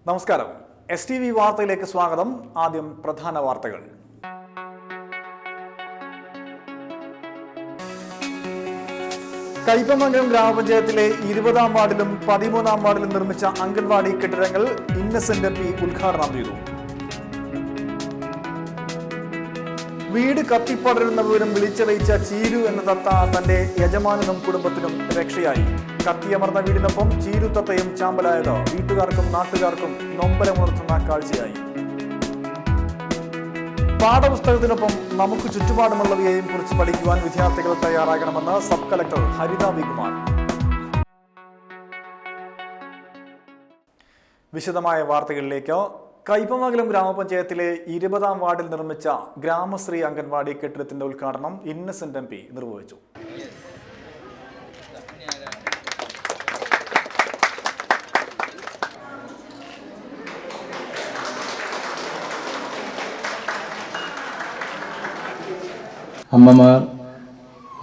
നമസ്കാരം. STV വാർത്തയിലേക്ക് സ്വാഗതം. ആദ്യം പ്രധാന വാർത്തകൾ. കയ്പമംഗലം ഗ്രാമപഞ്ചായത്തിലെ 20-ാം വാർഡിലും 13-ാം വാർഡിലും നിർമ്മിച്ച അംഗൻവാടി കെട്ടിടങ്ങൾ ഇന്നസെന്റ് MP ഉദ്ഘാടനം ചെയ്തു. വീട് കത്തിപ്പടരുന്ന വിവരം വിളിച്ചറിയിച്ച ചീരു എന്ന തത്ത തന്റെ യജമാനനും കുടുംബത്തിനും രക്ഷയായി. കത്തിയമർന്ന വീടിനൊപ്പം ചീരു തത്തയും ചാമ്പലായത് വീട്ടുകാർക്കും നാട്ടുകാർക്കും നൊമ്പരമുണർത്തുന്ന കാഴ്ചയായി. പാഠപുസ്തകത്തിനൊപ്പം നമുക്ക് ചുറ്റുപാടുമുള്ളവയെയും കുറിച്ച് പഠിക്കുവാൻ വിദ്യാർത്ഥികൾ തയ്യാറാകണമെന്ന് സബ് കളക്ടർ ഹരിത വി കുമാർ. വിശദമായ വാർത്തകളിലേക്ക്. കയ്പമംഗലം ഗ്രാമപഞ്ചായത്തിലെ 20-ാം വാർഡിൽ നിർമ്മിച്ച ഗ്രാമശ്രീ അംഗൻവാടി കെട്ടിടത്തിന്റെ ഉദ്ഘാടനം ഇന്നസെന്റ് MP നിർവഹിച്ചു. അമ്മമാർ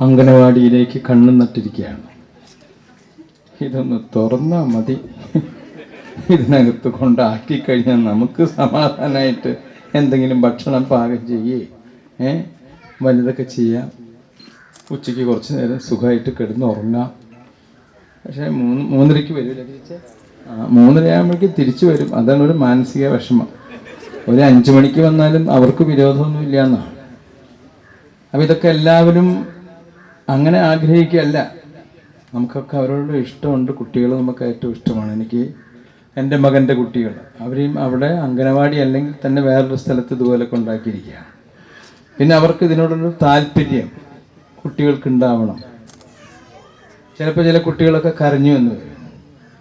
അംഗനവാടിയിലേക്ക് കണ്ണു നട്ടിരിക്കുകയാണ്. ഇതൊന്ന് തുറന്നാൽ മതി, ഇതിനകത്ത് കൊണ്ടാക്കി കഴിഞ്ഞാൽ നമുക്ക് സമാധാനമായിട്ട് എന്തെങ്കിലും ഭക്ഷണം പാകം ചെയ്യേ വലുതൊക്കെ ചെയ്യാം. ഉച്ചയ്ക്ക് കുറച്ച് നേരം സുഖമായിട്ട് കിടന്ന് ഉറങ്ങാം. പക്ഷേ 3:30 വരില്ല, 3:30 ആകുമ്പോഴേക്ക് തിരിച്ചു വരും. അതാണ് ഒരു മാനസിക വിഷമം. ഒരു 5 മണിക്ക് വന്നാലും അവർക്ക് വിരോധമൊന്നുമില്ല എന്നാണ്. അപ്പം ഇതൊക്കെ എല്ലാവരും അങ്ങനെ ആഗ്രഹിക്കുകയല്ല. നമുക്കൊക്കെ അവരോട് ഇഷ്ടമുണ്ട്. കുട്ടികൾ നമുക്ക് ഏറ്റവും ഇഷ്ടമാണ്. എനിക്ക് എൻ്റെ മകൻ്റെ കുട്ടികൾ, അവരെയും അവിടെ അംഗനവാടി അല്ലെങ്കിൽ തന്നെ വേറൊരു സ്ഥലത്ത് ഇതുപോലെ കൊണ്ടാക്കിയിരിക്കുകയാണ്. പിന്നെ അവർക്ക് ഇതിനോടൊരു താല്പര്യം കുട്ടികൾക്കുണ്ടാവണം. ചിലപ്പോൾ ചില കുട്ടികളൊക്കെ കരഞ്ഞു എന്ന് വരും.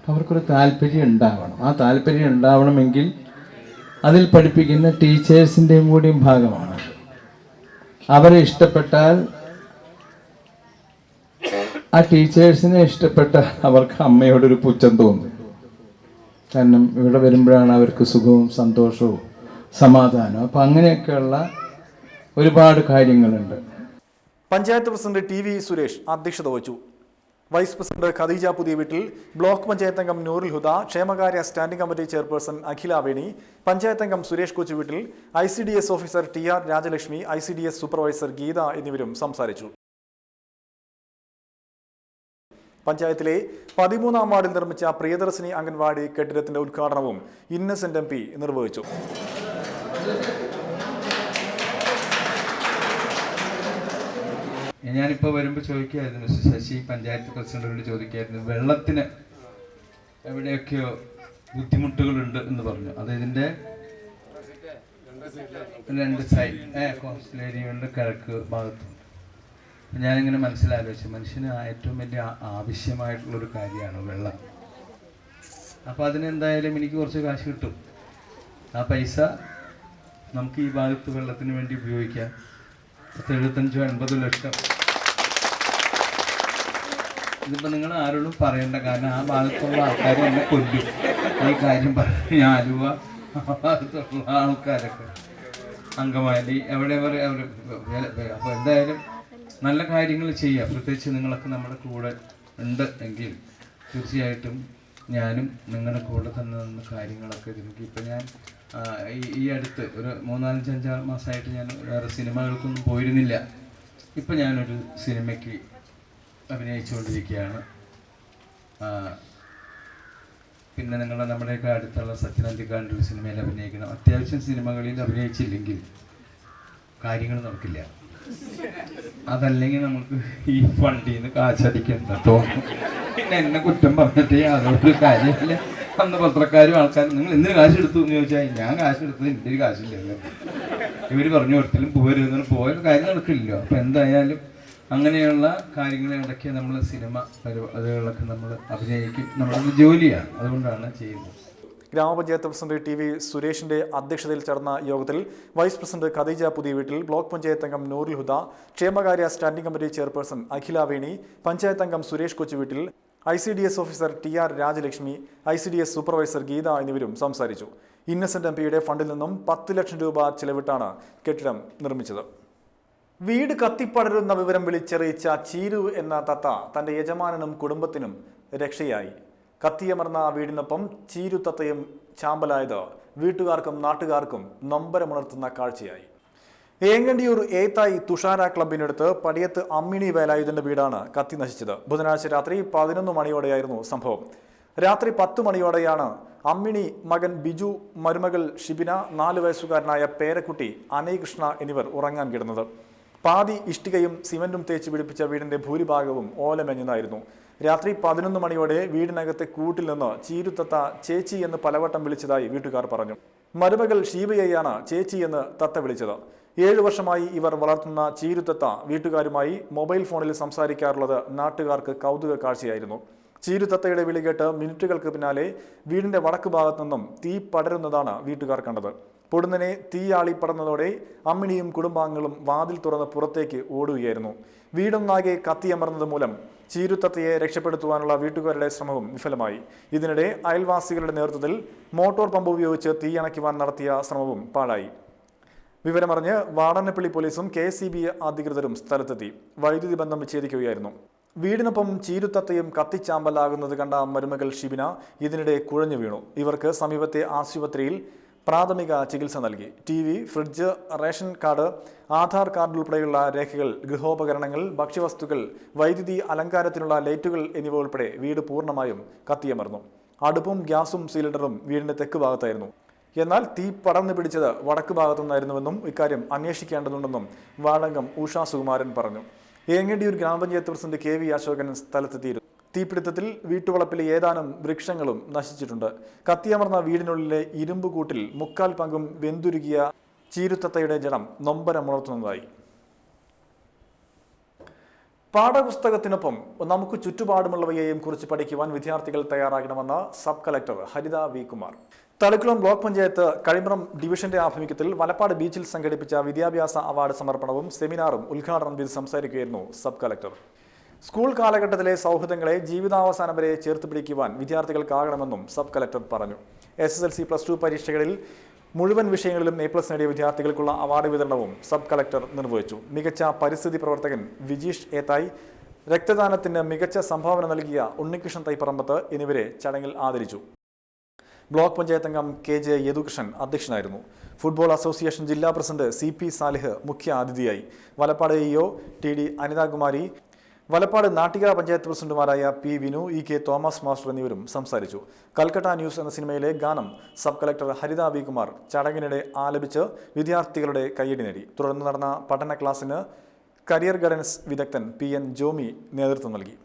അവർക്കൊരു താല്പര്യം ഉണ്ടാവണം. ആ താല്പര്യം ഉണ്ടാവണമെങ്കിൽ അതിൽ പഠിപ്പിക്കുന്ന ടീച്ചേഴ്സിൻ്റെയും കൂടിയും ഭാഗമാണ്. അവരെ ഇഷ്ടപ്പെട്ടാൽ, ആ ടീച്ചേഴ്സിനെ ഇഷ്ടപ്പെട്ടാൽ അവർക്ക് അമ്മയോടൊരു പുച്ഛം തോന്നും. കാരണം ഇവിടെ വരുമ്പോഴാണ് അവർക്ക് സുഖവും സന്തോഷവും സമാധാനവും. അപ്പം അങ്ങനെയൊക്കെയുള്ള ഒരുപാട് കാര്യങ്ങളുണ്ട്. പഞ്ചായത്ത് പ്രസിഡന്റ് TV സുരേഷ് അധ്യക്ഷത വഹിച്ചു. വൈസ് പ്രസിഡന്റ് ഖദീജ പുതിയ വീട്ടിൽ, ബ്ലോക്ക് പഞ്ചായത്ത് അംഗം നൂറുൽ ഹുദ, ക്ഷേമകാര്യ സ്റ്റാൻഡിംഗ് കമ്മിറ്റി ചെയർപേഴ്സൺ അഖില വേണി, പഞ്ചായത്ത് അംഗം Suresh Kochuveettil, ICDS officer TR Rajalakshmi, ICDS supervisor Geetha എന്നിവരും സംസാരിച്ചു. പഞ്ചായത്തിലെ 13-ാം വാർഡിൽ നിർമ്മിച്ച പ്രിയദർശിനി അംഗൻവാടി കെട്ടിടത്തിന്റെ ഉദ്ഘാടനവും ഇന്നസെന്റ് MP നിർവഹിച്ചു. ഞാനിപ്പോൾ വരുമ്പോൾ ചോദിക്കുകയായിരുന്നു, ശശി പഞ്ചായത്ത് പ്രസിഡന്റിനോട് ചോദിക്കുകയായിരുന്നു, വെള്ളത്തിന് എവിടെയൊക്കെയോ ബുദ്ധിമുട്ടുകളുണ്ട് എന്ന് പറഞ്ഞു. അത് ഇതിൻ്റെ 2 സൈഡ് കോസ്റ്റൽ ഏരിയയുണ്ട്, കിഴക്ക് ഭാഗത്തും. ഞാനിങ്ങനെ മനസ്സിലാലോചിച്ചു, മനുഷ്യന് ഏറ്റവും വലിയ ആവശ്യമായിട്ടുള്ളൊരു കാര്യമാണ് വെള്ളം. അപ്പോൾ അതിനെന്തായാലും എനിക്ക് കുറച്ച് കാശ് കിട്ടും. ആ പൈസ നമുക്ക് ഈ ഭാഗത്ത് വെള്ളത്തിന് വേണ്ടി ഉപയോഗിക്കാം. 75-80 ലക്ഷം. ഇതിപ്പോൾ നിങ്ങൾ ആരോടും പറയണ്ട, കാരണം ആ ഭാഗത്തുള്ള ആൾക്കാർ എന്നെ കൊല്ലും ഈ കാര്യം പറഞ്ഞു. ആലുവ ആ ഭാഗത്തുള്ള ആൾക്കാരൊക്കെ, അങ്കമാലി എവിടെ അവർ. അപ്പോൾ എന്തായാലും നല്ല കാര്യങ്ങൾ ചെയ്യുക. പ്രത്യേകിച്ച് നിങ്ങളൊക്കെ നമ്മുടെ കൂടെ ഉണ്ട് എങ്കിൽ തീർച്ചയായിട്ടും ഞാനും നിങ്ങളുടെ കൂടെ തന്നെ നിന്ന് കാര്യങ്ങളൊക്കെ എനിക്ക്. ഇപ്പം ഞാൻ ഈ അടുത്ത് ഒരു 3-4-5 മാസമായിട്ട് ഞാൻ വേറെ സിനിമകൾക്കൊന്നും പോയിരുന്നില്ല. ഇപ്പം ഞാനൊരു സിനിമയ്ക്ക് അഭിനയിച്ചുകൊണ്ടിരിക്കുകയാണ്. പിന്നെ നമ്മുടെയൊക്കെ അടുത്തുള്ള സത്യനന്ദിക്കാണ്ട് ഒരു സിനിമയിൽ അഭിനയിക്കണം. അത്യാവശ്യം സിനിമകളിൽ അഭിനയിച്ചില്ലെങ്കിൽ കാര്യങ്ങൾ നടക്കില്ല. അതല്ലെങ്കിൽ നമുക്ക് ഈ ഫണ്ടിൽ നിന്ന് കാശടിക്കുന്ന തോന്നും. പിന്നെ എന്നെ കുറ്റം പറഞ്ഞിട്ട് യാതൊരു കാര്യമില്ല. അന്ന് പത്രക്കാരും ആൾക്കാരും, നിങ്ങൾ എന്തിനു കാശ് എടുത്തു എന്ന് ചോദിച്ചാൽ, ഞാൻ കാശ് എടുത്തത് എൻ്റെ ഒരു കാശില്ലല്ലോ. ഇവർ പറഞ്ഞു ഒരിക്കലും പോരുന്ന പോയ കാര്യം നടക്കില്ലല്ലോ. അപ്പം എന്തായാലും അങ്ങനെയുള്ള കാര്യങ്ങളെ ഇടയ്ക്ക് നമ്മൾ സിനിമ പരിപാടികളൊക്കെ നമ്മൾ അഭിനയിക്കും. നമ്മളത് ജോലിയാണ്, അതുകൊണ്ടാണ് ചെയ്യുന്നത്. ഗ്രാമപഞ്ചായത്ത് പ്രസിഡന്റ് TV സുരേഷിന്റെ അധ്യക്ഷതയിൽ ചേർന്ന യോഗത്തിൽ വൈസ് പ്രസിഡന്റ് ഖദീജ പുതിയ വീട്ടിൽ, ബ്ലോക്ക് പഞ്ചായത്ത് അംഗം നൂറുൽ ഹുദ, ക്ഷേമകാര്യ സ്റ്റാൻഡിംഗ് കമ്മിറ്റി ചെയർപേഴ്സൺ അഖില വേണി, പഞ്ചായത്ത് അംഗം Suresh Kochuveettil, ICDS officer TR Rajalakshmi, ICDS supervisor Geetha എന്നിവരും സംസാരിച്ചു. ഇന്നസെന്റ് MPയുടെ ഫണ്ടിൽ നിന്നും 10 ലക്ഷം രൂപ ചെലവിട്ടാണ് കെട്ടിടം നിർമ്മിച്ചത്. വീട് കത്തിപ്പടരുന്ന വിവരം വിളിച്ചറിയിച്ച ചീരു എന്ന തത്ത തന്റെ യജമാനനും കുടുംബത്തിനും രക്ഷയായി. കത്തിയമർന്ന വീടിനൊപ്പം ചീരു തത്തയും ചാമ്പലായത് വീട്ടുകാർക്കും നാട്ടുകാർക്കും നൊമ്പരമുണർത്തുന്ന കാഴ്ചയായി. ഏങ്ങണ്ടിയൂർ ഏത്തായി തുഷാര ക്ലബിനടുത്ത് പടിയത്ത് അമ്മിണി വേലായുധന്റെ വീടാണ് കത്തി നശിച്ചത്. ബുധനാഴ്ച രാത്രി 11 മണിയോടെയായിരുന്നു സംഭവം. രാത്രി 10 മണിയോടെയാണ് അമ്മിണി മകൻ ബിജു, മരുമകൾ ഷിബിന, 4 വയസ്സുകാരനായ പേരക്കുട്ടി അനയകൃഷ്ണ എന്നിവർ ഉറങ്ങാൻ കിടന്നത്. പാതി ഇഷ്ടികയും സിമന്റും തേച്ച് പിടിപ്പിച്ച വീടിന്റെ ഭൂരിഭാഗവും ഓലമെഞ്ഞതായിരുന്നു. രാത്രി 11 മണിയോടെ വീടിനകത്തെ കൂട്ടിൽ നിന്ന് ചീരുത്തത്ത ചേച്ചി എന്ന് പലവട്ടം വിളിച്ചതായി വീട്ടുകാർ പറഞ്ഞു. മരുമകൾ ഷീബയെയാണ് ചേച്ചി എന്ന് തത്ത വിളിച്ചത്. 7 വർഷമായി ഇവർ വളർത്തുന്ന ചീരുത്തത്ത വീട്ടുകാരുമായി മൊബൈൽ ഫോണിൽ സംസാരിക്കാറുള്ളത് നാട്ടുകാർക്ക് കൗതുക കാഴ്ചയായിരുന്നു. ചീരുത്തത്തയുടെ വിളി കേട്ട് മിനിറ്റുകൾക്ക് പിന്നാലെ വീടിന്റെ വടക്ക് ഭാഗത്തു നിന്നും തീ പടരുന്നതാണ് വീട്ടുകാർ കണ്ടത്. പൊടുന്നനെ തീയാളി പടർന്നതോടെ അമ്മിണിയും കുടുംബാംഗങ്ങളും വാതിൽ തുറന്ന് പുറത്തേക്ക് ഓടുകയായിരുന്നു. വീടൊന്നാകെ കത്തിയമർന്നത് മൂലം ചീരുത്തത്തയെ രക്ഷപ്പെടുത്തുവാനുള്ള വീട്ടുകാരുടെ ശ്രമവും വിഫലമായി. ഇതിനിടെ അയൽവാസികളുടെ നേതൃത്വത്തിൽ മോട്ടോർ പമ്പ് ഉപയോഗിച്ച് തീയണയ്ക്കുവാൻ നടത്തിയ ശ്രമവും പാഴായി. വിവരമറിഞ്ഞ് വാടനപ്പള്ളി പോലീസും KSEB അധികൃതരും സ്ഥലത്തെത്തി വൈദ്യുതി ബന്ധം വിച്ഛേദിക്കുകയായിരുന്നു. വീടിനൊപ്പം ചീരുത്തത്തയും കത്തിച്ചാമ്പലാകുന്നത് കണ്ട മരുമകൾ ഷിബിന ഇതിനിടെ കുഴഞ്ഞു വീണു. ഇവർക്ക് സമീപത്തെ ആശുപത്രിയിൽ പ്രാഥമിക ചികിത്സ നൽകി. TV, fridge, ration card, Aadhaar card ഉൾപ്പെടെയുള്ള രേഖകൾ, ഗൃഹോപകരണങ്ങൾ, ഭക്ഷ്യവസ്തുക്കൾ, വൈദ്യുതി, അലങ്കാരത്തിനുള്ള ലൈറ്റുകൾ എന്നിവ ഉൾപ്പെടെ വീട് പൂർണ്ണമായും കത്തിയമർന്നു. അടുപ്പും ഗ്യാസും സിലിണ്ടറും വീടിന്റെ തെക്ക് ഭാഗത്തായിരുന്നു. എന്നാൽ തീ പടർന്നു പിടിച്ചത് വടക്ക് ഭാഗത്തുനിന്നായിരുന്നുവെന്നും ഇക്കാര്യം അന്വേഷിക്കേണ്ടതുണ്ടെന്നും വാർഡംഗം ഉഷ സുകുമാരൻ പറഞ്ഞു. ഏങ്ങണ്ടിയൂർ ഗ്രാമപഞ്ചായത്ത് പ്രസിഡന്റ് KV അശോകൻ സ്ഥലത്തെത്തിയിരുന്നു. തീപിടുത്തത്തിൽ വീട്ടുവളപ്പിലെ ഏതാനും വൃക്ഷങ്ങളും നശിച്ചിട്ടുണ്ട്. കത്തിയമർന്ന വീടിനുള്ളിലെ ഇരുമ്പ് കൂട്ടിൽ 3/4 പങ്കും വെന്തുരുകിയ ചീരുത്തത്തയുടെ ജഡം നൊമ്പരമുണർത്തുന്നതായി. പാഠപുസ്തകത്തിനൊപ്പം നമുക്ക് ചുറ്റുപാടുമുള്ളവയെയും കുറിച്ച് പഠിക്കുവാൻ വിദ്യാർത്ഥികൾ തയ്യാറാകണമെന്ന് sub collector Haritha V. Kumar. Thalikkulam block panchayat Kazhimbram ഡിവിഷന്റെ ആഭിമുഖ്യത്തിൽ വലപ്പാട് ബീച്ചിൽ സംഘടിപ്പിച്ച വിദ്യാഭ്യാസ അവാർഡ് സമർപ്പണവും സെമിനാറും ഉദ്ഘാടനം ചെയ്ത് സംസാരിക്കുകയായിരുന്നു സബ് കളക്ടർ. സ്കൂൾ കാലഘട്ടത്തിലെ സൗഹൃദങ്ങളെ ജീവിതാവസാനം വരെ ചേർത്ത് പിടിക്കുവാൻ വിദ്യാർത്ഥികൾക്കാകണമെന്നും സബ് കളക്ടർ പറഞ്ഞു. SSLC, +2 പരീക്ഷകളിൽ മുഴുവൻ വിഷയങ്ങളിലും A+ നേടിയ വിദ്യാർത്ഥികൾക്കുള്ള അവാർഡ് വിതരണവും സബ് കളക്ടർ നിർവഹിച്ചു. മികച്ച പരിസ്ഥിതി പ്രവർത്തകൻ വിജീഷ് ഏത്തായി, രക്തദാനത്തിന് മികച്ച സംഭാവന നൽകിയ ഉണ്ണികൃഷ്ണൻ തൈപ്പറമ്പത്ത് എന്നിവരെ ചടങ്ങിൽ ആദരിച്ചു. ബ്ലോക്ക് പഞ്ചായത്ത് അംഗം KJ യദുകൃഷ്ണൻ അധ്യക്ഷനായിരുന്നു. ഫുട്ബോൾ അസോസിയേഷൻ ജില്ലാ പ്രസിഡന്റ് CP സാലിഹ് മുഖ്യ അതിഥിയായി. വലപ്പാട് EO TD അനിതാകുമാരി, വലപ്പാട് നാട്ടിക പഞ്ചായത്ത് പ്രസിഡന്റുമാരായ P. Vinu, EK Thomas master എന്നിവരും സംസാരിച്ചു. കൽക്കട്ട ന്യൂസ് എന്ന സിനിമയിലെ ഗാനം sub collector Haritha V. Kumar ചടങ്ങിനിടെ ആലപിച്ച് വിദ്യാർത്ഥികളുടെ കയ്യടി നേടി. തുടർന്ന് നടന്ന പഠന ക്ലാസ്സിന് കരിയർ ഗൈഡൻസ് വിദഗ്ധൻ PN ജോമി നേതൃത്വം നൽകി.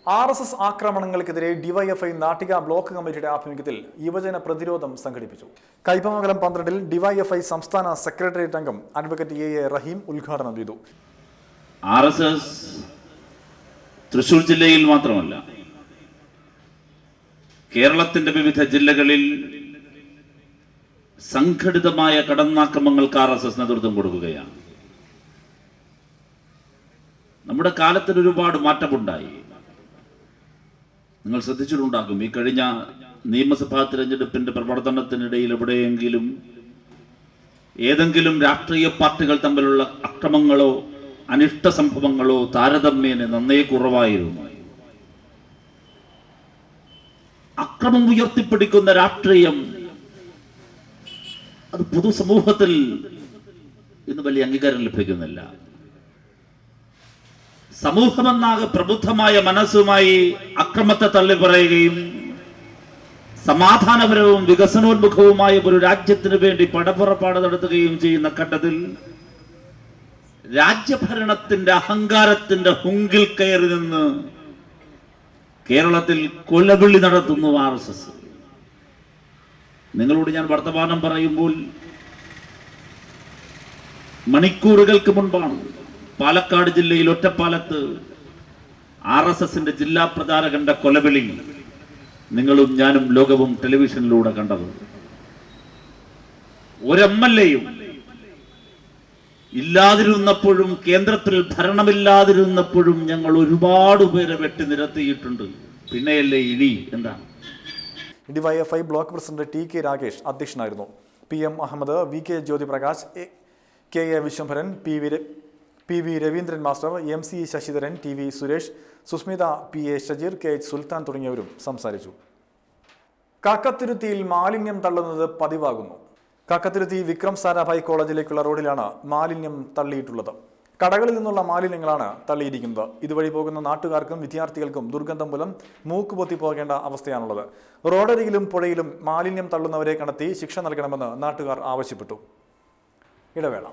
RSS ആക്രമണങ്ങൾക്കെതിരെ DYFI നാട്ടിക ബ്ലോക്ക് കമ്മിറ്റിയുടെ ആഭിമുഖ്യത്തിൽ യുവജന പ്രതിരോധം സംഘടിപ്പിച്ചു. കൈപ്പമംഗലം 12-ൽ DYFI സംസ്ഥാന സെക്രട്ടേറിയറ്റ് അംഗം അഡ്വക്കേറ്റ് AA റഹീം ഉദ്ഘാടനം ചെയ്തു. RSS തൃശൂർ ജില്ലയിൽ മാത്രമല്ല, കേരളത്തിന്റെ വിവിധ ജില്ലകളിൽ സംഘടിതമായ കടന്നാക്രമണങ്ങൾക്ക് RSS നേതൃത്വം കൊടുക്കുകയാണ്. നമ്മുടെ കാലത്തിന് ഒരുപാട് മാറ്റമുണ്ടായി. നിങ്ങൾ ശ്രദ്ധിച്ചിട്ടുണ്ടാകും, ഈ കഴിഞ്ഞ നിയമസഭാ തിരഞ്ഞെടുപ്പിന്റെ പ്രവർത്തനത്തിനിടയിൽ എവിടെയെങ്കിലും ഏതെങ്കിലും രാഷ്ട്രീയ പാർട്ടികൾ തമ്മിലുള്ള അക്രമങ്ങളോ അനിഷ്ട സംഭവങ്ങളോ താരതമ്യേന നന്നേ കുറവായിരുന്നു. അക്രമം ഉയർത്തിപ്പിടിക്കുന്ന രാഷ്ട്രീയം അത് പൊതുസമൂഹത്തിൽ ഇന്ന് വലിയ അംഗീകാരം ലഭിക്കുന്നില്ല. സമൂഹമെന്നാകെ പ്രബുദ്ധമായ മനസ്സുമായി അക്രമത്തെ തള്ളിപ്പറയുകയും സമാധാനപരവും വികസനോന്മുഖവുമായ ഒരു രാജ്യത്തിന് വേണ്ടി പടപ്പുറപ്പാട് നടത്തുകയും ചെയ്യുന്ന ഘട്ടത്തിൽ രാജ്യഭരണത്തിന്റെ അഹങ്കാരത്തിന്റെ ഹുങ്കിൽ കയറി നിന്ന് കേരളത്തിൽ കൊലവിളി നടത്തുന്നു RSS. നിങ്ങളോട് ഞാൻ വർത്തമാനം പറയുമ്പോൾ മണിക്കൂറുകൾക്ക് മുൻപാണ് പാലക്കാട് ജില്ലയിൽ ഒറ്റപ്പാലത്ത് RSSന്റെ ജില്ലാ പ്രചാരകന്റെ കൊലവിളി നിങ്ങളും ഞാനും ലോകവും ടെലിവിഷനിലൂടെ കണ്ടത്. ഒരു MLAയും ഇല്ലാതിരുന്നപ്പോഴും കേന്ദ്രത്തിൽ ഭരണമില്ലാതിരുന്നപ്പോഴും ഞങ്ങൾ ഒരുപാട് പേരെ വെട്ടി നിരത്തിയിട്ടുണ്ട്. പിന്നെയല്ലേ ഇനി എന്താണ്? DYFI block president TK Rakesh അധ്യക്ഷനായിരുന്നു. PM Ahammed, VK Jyothiprakash, KA Viswambharan, PV Raveendran master, MC Sasidharan, TV Suresh, Susmitha, PA Shajeer, KH Sulthan തുടങ്ങിയവരും സംസാരിച്ചു. കാക്കത്തുരുത്തിയിൽ മാലിന്യം തള്ളുന്നത് പതിവാകുന്നു. കാക്കത്തുരുത്തി വിക്രം സാരാഭായ് കോളേജിലേക്കുള്ള റോഡിലാണ് മാലിന്യം തള്ളിയിട്ടുള്ളത്. കടകളിൽ നിന്നുള്ള മാലിന്യങ്ങളാണ് തള്ളിയിരിക്കുന്നത്. ഇതുവഴി പോകുന്ന നാട്ടുകാർക്കും വിദ്യാർത്ഥികൾക്കും ദുർഗന്ധം മൂലം മൂക്കുപൊത്തി പോകേണ്ട അവസ്ഥയാണുള്ളത്. റോഡരികിലും പുഴയിലും മാലിന്യം തള്ളുന്നവരെ കണ്ടെത്തി ശിക്ഷ നൽകണമെന്ന് നാട്ടുകാർ ആവശ്യപ്പെട്ടു. ഇടവേള.